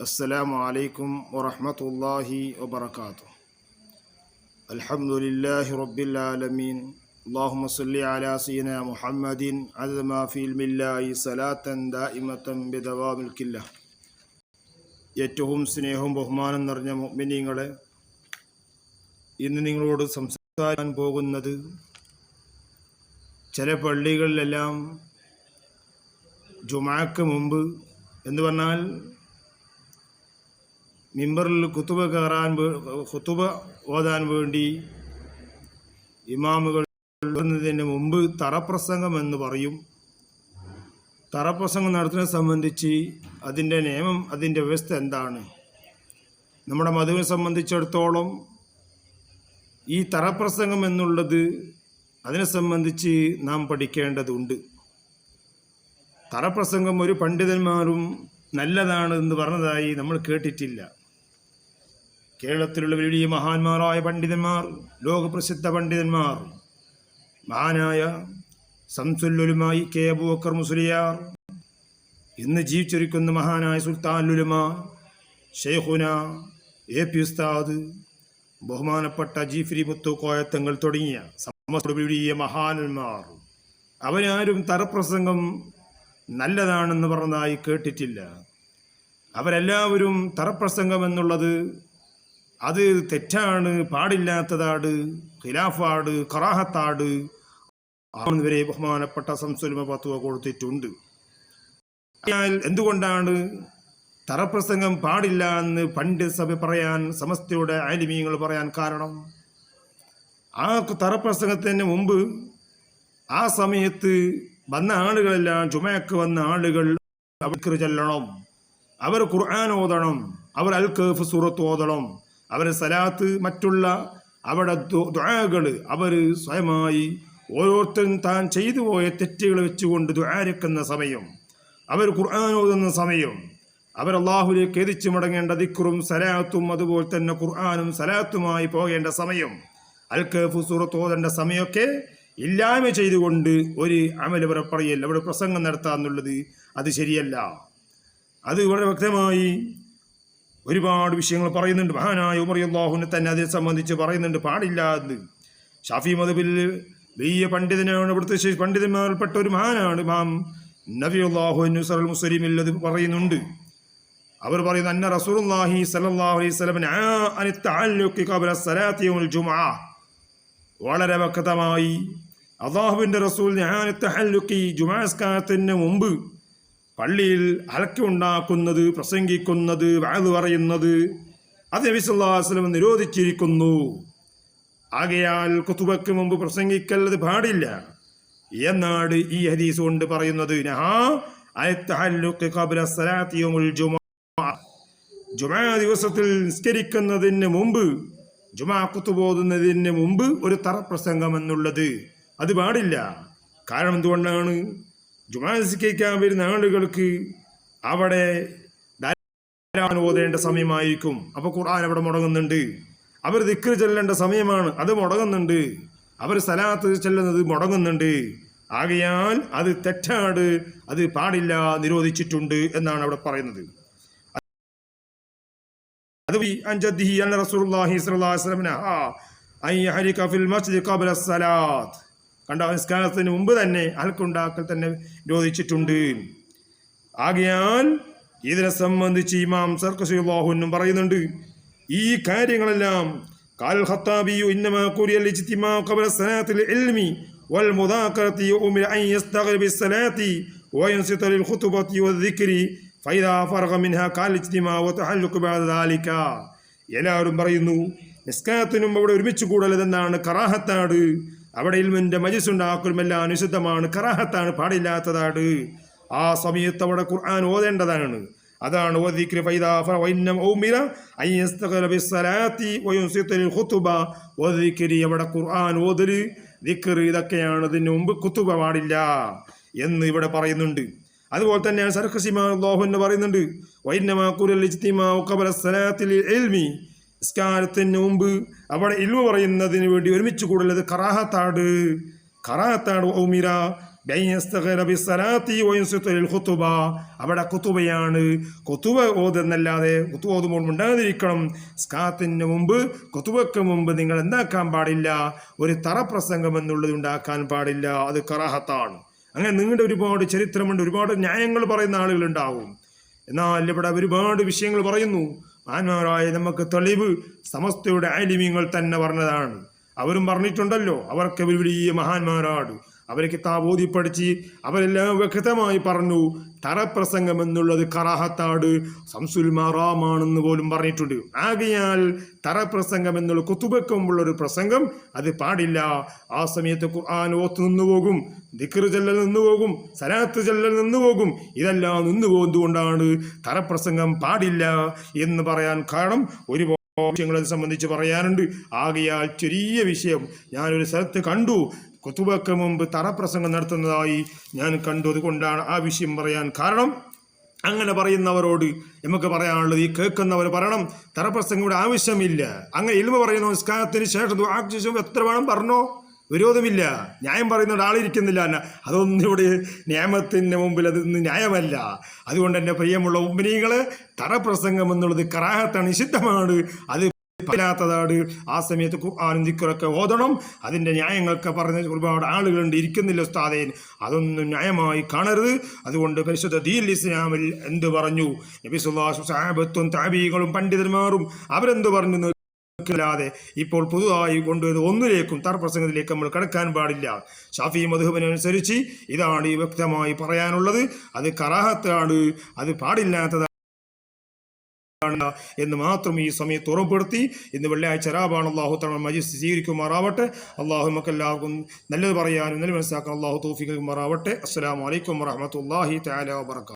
السلام عليكم ورحمة الله وبركاته. الحمد لله رب العالمين. اللهم صل على سيدنا محمد عدد ما في علم الله صلاة دائمة بدوام الكلة. ഏറ്റവും സ്നേഹവും ബഹുമാനം നിറഞ്ഞ മുഅ്മിനീങ്ങളെ, ഇന്ന് നിങ്ങളോട് സംസാരിക്കാൻ പോകുന്നത് ചില പള്ളികളിലെല്ലാം ജുമാക്ക് മുമ്പ് എന്ന് പറഞ്ഞാൽ മിമ്പറിൽ ഖുതുബ ഓതാൻ വേണ്ടി ഇമാമുകൾ വരുന്നതിന് മുമ്പ് തറപ്രസംഗം എന്ന് പറയും. തറപ്രസംഗം നടത്തുന്നതിനെ സംബന്ധിച്ച് അതിൻ്റെ നിയമം, അതിൻ്റെ വ്യവസ്ഥ എന്താണ്? നമ്മുടെ മതവിനെ സംബന്ധിച്ചിടത്തോളം ഈ തറപ്രസംഗം എന്നുള്ളത് അതിനെ സംബന്ധിച്ച് നാം പഠിക്കേണ്ടതുണ്ട്. തറപ്രസംഗം ഒരു പണ്ഡിതന്മാരും നല്ലതാണ് എന്ന് പറഞ്ഞതായി നമ്മൾ കേട്ടിട്ടില്ല. കേരളത്തിലുള്ള വലിയ മഹാന്മാരായ പണ്ഡിതന്മാർ, ലോകപ്രസിദ്ധ പണ്ഡിതന്മാർ, മഹാനായ ശംസുൽ കെ അബൂബക്കർ മുസ്ലിയാർ, ഇന്ന് ജീവിച്ചിരിക്കുന്ന മഹാനായ സുൽത്താനുൽ ഉലമ ശൈഖുന എ.പി. ഉസ്താദ്, ബഹുമാനപ്പെട്ട ജിഫ്രി മുത്തുക്കോയത്തങ്ങൾ തുടങ്ങിയ സമസ്ത വലിയ മഹാന്മാർ, അവരാരും തറപ്രസംഗം നല്ലതാണെന്ന് പറഞ്ഞതായി കേട്ടിട്ടില്ല. അവരെല്ലാവരും തറപ്രസംഗം എന്നുള്ളത് അത് തെറ്റാണ്, പാടില്ലാത്തതാണ്, ഖിലാഫാട്, കറാഹത്താട് വരെ ബഹുമാനപ്പെട്ട സംസുലമ ഫത്വ കൊടുത്തിട്ടുണ്ട്. എന്തുകൊണ്ടാണ് തറപ്രസംഗം പാടില്ല എന്ന് പണ്ഡിത സഭ പറയാൻ, സമസ്തയുടെ ആലിമീങ്ങൾ പറയാൻ കാരണം? ആ തറപ്രസംഗത്തിന് മുമ്പ് ആ സമയത്ത് വന്ന ആളുകളെല്ലാം, ജുമയ്ക്ക് വന്ന ആളുകൾ അവർക്ക് ചെല്ലണം, അവർ ഖുർആൻ ഓതണം, അവർ അൽ കഹ്ഫ് സൂറത്ത് ഓതണം, അവർ സലാത്ത്, മറ്റുള്ള അവിടെ ദുആകൾ അവർ സ്വയമായി ഓരോരുത്തരും താൻ ചെയ്തു പോയ തെറ്റുകൾ വെച്ചുകൊണ്ട് ദുആരക്കുന്ന സമയം, അവർ ഖുർആൻ ഓതുന്ന സമയം, അവർ അല്ലാഹുവിലേക്ക് എതിച്ചു മടങ്ങേണ്ട ദിക്റും സലാത്തും അതുപോലെ തന്നെ ഖുർആനും സലാത്തുമായി പോകേണ്ട സമയം, അൽ കഹ്ഫ് സൂറത്ത് ഓതേണ്ട സമയമൊക്കെ ഇല്ലായ്മ ചെയ്തുകൊണ്ട് ഒരു അമൽ അവരെ പറയല്ല, അവിടെ പ്രസംഗം നടത്തുക എന്നുള്ളത് അത് ശരിയല്ല. അത് വളരെ വ്യക്തമായി ഒരുപാട് വിഷയങ്ങൾ പറയുന്നുണ്ട്. മഹാനായ ഉമർ റളിയല്ലാഹുവിനെ തന്നെ അതിനെ സംബന്ധിച്ച് പറയുന്നുണ്ട്, പാടില്ല എന്ന്. ഷാഫി മദ്ഹബിൽ വലിയ പണ്ഡിതനാണ്, ഇവിടുത്തെ പണ്ഡിതന്മാരിൽപ്പെട്ട ഒരു മഹാനാണ് ഇമാം നബിയുല്ലാഹു അൻഹു മുസ്ലിമിൽ അത് പറയുന്നുണ്ട്. അവർ പറയുന്നു, അന്ന റസൂലുള്ളാഹി സ്വല്ലല്ലാഹു അലൈഹി വസല്ലം അൻ തഅല്ലുഖി ഖബ്ല സ്വലാത്തി യൗമുൽ ജുമുഅ. വളരെ വ്യക്തമായി അല്ലാഹുവിൻ്റെ റസൂൽ ജുമാസ്കാരത്തിന് മുമ്പ് പള്ളിയിൽ ഹൽക്ക ഉണ്ടാക്കുന്നത്, പ്രസംഗിക്കുന്നത്, വഅദ് പറയുന്നത് അത് നബി സല്ലല്ലാഹു അലൈഹി വസല്ലം നിരോധിച്ചിരിക്കുന്നു. ആകയാൽ ഖുതുബയ്ക്ക് മുമ്പ് പ്രസംഗിക്കൽ പാടില്ല എന്നാണ് ഈ ഹദീസ് കൊണ്ട് പറയുന്നത്. ജുമാ ദിവസത്തിൽ നിസ്കരിക്കുന്നതിന് മുമ്പ്, ജുമാ ഖുതുബ ഓതുന്നതിന് മുമ്പ് ഒരു തറപ്രസംഗം എന്നുള്ളത് അത് പാടില്ല. കാരണം എന്തുകൊണ്ടാണ്? ജുമാ നിസ്കരിക്കാൻ വരുന്ന ആളുകൾക്ക് അവിടെ ഓതേണ്ട സമയമായിരിക്കും, അപ്പോൾ ഖുർആൻ അവിടെ മുടങ്ങുന്നുണ്ട്. അവർ ദിക്ർ ചൊല്ലേണ്ട സമയമാണ്, അത് മുടങ്ങുന്നുണ്ട്. അവർ സലാത്ത് ചൊല്ലുന്നത് മുടങ്ങുന്നുണ്ട്. ആകയാൽ അത് തെറ്റാണ്, അത് പാടില്ല, നിരോധിച്ചിട്ടുണ്ട് എന്നാണ് അവിടെ പറയുന്നത്. കണ്ട, നിസ്കാരത്തിന് മുമ്പ് തന്നെ ഹൽക്കുണ്ടാക്കൽ തന്നെ നിരോധിച്ചിട്ടുണ്ട്. ആകയാൽ ഇതിനെ സംബന്ധിച്ച് ഇമാം സർഖസി റളിയല്ലാഹു പറയുന്നുണ്ട്, ഈ കാര്യങ്ങളെല്ലാം ഖാൽ ഖത്താബി ഇന്നമാ ഖുരിയൽ ഇജ്തിമാ ഖബ്ല സലാത്തിൽ ഇൽമി വൽ മുദാകറതി ഉമിര അൻ യസ്തഗിൽ ബിസ്സലാത്തി വയൻസിത ലിൽ ഖുതുബതി വദ്ദിക്രി ഫൈദാ ഫറഗ മിൻഹാ ഖാൽ ഇജ്തിമാ വതഹല്ലുഖ ബഅദ ദാലിക. എല്ലാവരും പറയുന്നു, നിസ്കാരത്തിനും അവിടെ ഒരുമിച്ച് കൂടലെന്നാണ്, കറാഹത്താണ്. അവിടെ ഇൽമിന്റെ മജ്‌ലിസ് ഉണ്ടാക്കലുമെല്ലാം നിഷിദ്ധമാണ്, കറാഹത്താണ്, പാടില്ലാത്തതാണ്. ആ സമയത്ത് അവിടെ ഖുർആൻ ഓതേണ്ടതാണ്. അതാണ് അവിടെ ഖുർആൻ ഓതല്, ദിക്ർ, ഇതൊക്കെയാണ്. ഇതിന് മുമ്പ് ഖുതുബ പാടില്ല എന്ന് ഇവിടെ പറയുന്നുണ്ട്. അതുപോലെ തന്നെയാണ് സർഖസി റളിയല്ലാഹു അൻഹു പറയുന്നുണ്ട്, നിസ്കാരത്തിന് മുമ്പ് അവിടെ ഇൽമു പറയുന്നതിന് വേണ്ടി ഒരുമിച്ച് കൂടുതലത് കറാഹത്താണ്. ഖറാത്താണ്. ഉമിര അവിടെ കുത്തുബയാണ്. കുത്തുബ ഓതെന്നല്ലാതെ കുത്തുബ ഓതുമ്പോൾ ഉണ്ടാതിരിക്കണം. സ്കാത്തിന് മുമ്പ് കുത്തുബക്ക് മുമ്പ് നിങ്ങൾ എന്താക്കാൻ പാടില്ല, ഒരു തറപ്രസംഗം എന്നുള്ളത് ഉണ്ടാക്കാൻ പാടില്ല. അത് കറാഹത്താണ്. അങ്ങനെ നീണ്ട ഒരുപാട് ചരിത്രമുണ്ട്, ഒരുപാട് ന്യായങ്ങൾ പറയുന്ന ആളുകളുണ്ടാവും. എന്നാൽ ഇവിടെ ഒരുപാട് വിഷയങ്ങൾ പറയുന്നു. മഹാന്മാരായ നമുക്ക് തെളിവ് സമസ്തയുടെ ആലിമീങ്ങൾ തന്നെ പറഞ്ഞതാണ്. അവരും പറഞ്ഞിട്ടുണ്ടല്ലോ, അവർക്ക് വലിയ മഹാന്മാരാണ്. അവർ കിതാബ് ഓതി പഠിച്ച് അവരെല്ലാം വ്യക്തമായി പറഞ്ഞു, തറപ്രസംഗം എന്നുള്ളത് കറാഹത്താട്, സംസുൽ മാറാമാണെന്ന് പോലും പറഞ്ഞിട്ടുണ്ട്. ആകയാൽ തറപ്രസംഗം എന്നുള്ള കുത്തുബക്ക് മുമ്പുള്ളൊരു പ്രസംഗം അത് പാടില്ല. ആ സമയത്ത് ഖുർആൻ ഓത്ത് നിന്നുപോകും, ദിക്ർ ചൊല്ലൽ നിന്നുപോകും, സലാത്ത് ചൊല്ലൽ നിന്നുപോകും. ഇതെല്ലാം നിന്നുപോകുന്നതുകൊണ്ടാണ് തറപ്രസംഗം പാടില്ല എന്ന് പറയാൻ കാരണം. ഒരുപാട് വിഷയങ്ങളെ സംബന്ധിച്ച് പറയാനുണ്ട്. ആകയാൽ ചെറിയ വിഷയം ഞാനൊരു സ്ഥലത്ത് കണ്ടു, കുത്തുബക്ക് മുമ്പ് തറപ്രസംഗം നടത്തുന്നതായി ഞാൻ കണ്ടു. അതുകൊണ്ടാണ് ആ വിഷയം പറയാൻ കാരണം. അങ്ങനെ പറയുന്നവരോട് നമുക്ക് പറയാനുള്ളത്, ഈ കേൾക്കുന്നവർ പറയണം, തറപ്രസംഗം ഇവിടെ ആവശ്യമില്ല. അങ്ങനെ ഇൽമ പറയുന്ന നിസ്കാരത്തിന് ശേഷം എത്ര വേണം പറഞ്ഞോ, വിരോധമില്ല. ന്യായം പറയുന്ന ഒരാളിരിക്കുന്നില്ല. അതൊന്നും ഇവിടെ നിയമത്തിൻ്റെ മുമ്പിൽ അതൊന്നും ന്യായമല്ല. അതുകൊണ്ട് എൻ്റെ പ്രിയമുള്ള ഉമ്മനീകളെ, തറപ്രസംഗം എന്നുള്ളത് കറാഹത്താണ്, നിഷിദ്ധമാണ്, അത് ാണ്. ആ സമയത്ത് ഖുർആനും ദിക്റൊക്കെ ഓതണം. അതിൻ്റെ ന്യായങ്ങളൊക്കെ പറഞ്ഞ ഒരുപാട് ആളുകളുണ്ട്, ഇരിക്കുന്നില്ല ഉസ്താദേ, അതൊന്നും ന്യായമായി കാണരുത്. അതുകൊണ്ട് പരിശുദ്ധ ദീനുൽ ഇസ്ലാമിൽ എന്ത് പറഞ്ഞു, നബി സല്ലല്ലാഹു അലൈഹി വസല്ലം, സഹാബത്തും താബീകളും പണ്ഡിതന്മാരും അവരെന്ത് പറഞ്ഞു ാതെ ഇപ്പോൾ പുതുതായി കൊണ്ടുവരുന്ന ഒന്നിലേക്കും തറപ്രസംഗത്തിലേക്ക് നമ്മൾ കടക്കാൻ പാടില്ല. ഷാഫി മദ്ഹബിനനുസരിച്ച് ഇതാണ് ഈ വ്യക്തമായി പറയാനുള്ളത്. അത് കറാഹത്താണ്, അത് പാടില്ലാത്തതാണ് എന്ന് മാത്രം ഈ സമയത്ത് ഉറപ്പെടുത്തി. ഇന്ന് വെള്ളിയാഴ്ച രാവാണ്. അല്ലാഹു തആല മജ്ലിസ് സ്വീകരിക്കുമാറാവട്ടെ. അല്ലാഹു നമുക്കെല്ലാവർക്കും നല്ലത് പറയാനും നല്ല മനസ്സിലാക്കാൻ അല്ലാഹു തൗഫീഖ് നൽകുമാറാവട്ടെ. അസ്സലാമു അലൈക്കും വറഹ്മത്തുള്ളാഹി തആല വബറകാതുഹു.